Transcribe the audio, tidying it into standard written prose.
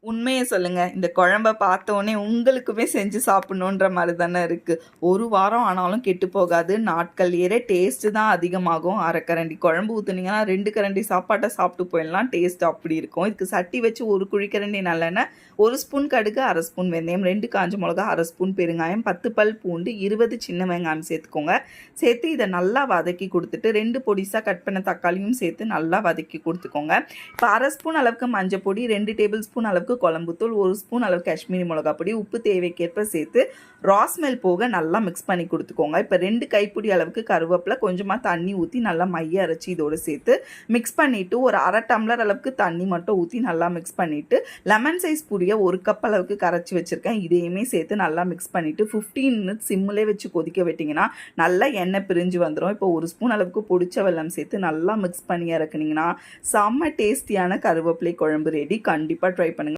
உண்மைய சொல்லுங்க. இந்த குழம்ப பார்த்தோனே உங்களுக்குமே செஞ்சு சாப்பிடணுன்ற மாரி தானே இருக்கு. 1 வாரம் ஆனாலும் கெட்டு போகாது. நாட்கள் ஏற டேஸ்ட்டு தான் அதிகமாகும். 1/2 கரண்டி குழம்பு ஊத்துனீங்கன்னா 2 கரண்டி சாப்பாட்ட சாப்பிட்டு போயிடலாம். டேஸ்ட் அப்படி இருக்கும். இதுக்கு சட்டி வச்சு 1 குழிக்கரண்டி நல்லெண்ணெய், 1 ஸ்பூன் கடுகு, 1/2 ஸ்பூன் வெந்தயம், 2 காஞ்ச மிளகா, 1/2 ஸ்பூன் பெருங்காயம், 10 பல் பூண்டு, 20 சின்ன வெங்காயம் சேர்த்துக்கோங்க. சேர்த்து இதை நல்லா வதக்கி கொடுத்துட்டு 2 பொடிசா கட் பண்ண தக்காளியும் சேர்த்து நல்லா வதக்கி கொடுத்துக்கோங்க. இப்போ 1/2 ஸ்பூன் அளவுக்கு மஞ்சள் பொடி, 2 டேபிள் ஸ்பூன் அளவுக்கு குழம்புத்தூள், 1 ஸ்பூன் அளவு காஷ்மீரி மிளகா பொடி, உப்பு தேவைக்கேற்ப சேர்த்து ராஸ்மெல் போக நல்லா மிக்ஸ் பண்ணி கொடுத்துக்கோங்க. இப்போ 2 கைப்பிடி அளவுக்கு கருவேப்பிலை, கொஞ்சமாக தண்ணி ஊற்றி நல்லா மைய அரைச்சி இதோடு சேர்த்து மிக்ஸ் பண்ணிவிட்டு ஒரு 1/2 டம்ளர் அளவுக்கு தண்ணி மட்டும் ஊற்றி நல்லா மிக்ஸ் பண்ணிவிட்டு லெமன் சைஸ் புளியை 1 கப் அளவுக்கு கரைச்சி வச்சுருக்கேன். இதையுமே சேர்த்து நல்லா மிக்ஸ் பண்ணிவிட்டு 15 மினிட்ஸ் சிம்மிலே வச்சு கொதிக்க விட்டிங்கன்னா நல்லா எண்ணெய் பிரிஞ்சு வந்துடும். இப்போ 1 ஸ்பூன் அளவுக்கு பொடிச்ச வெல்லம் சேர்த்து நல்லா மிக்ஸ் பண்ணி இறக்குனீங்கன்னா செம்ம டேஸ்டியான கருவேப்பிலை குழம்பு ரெடி. கண்டிப்பாக ட்ரை பண்ணுங்கள்.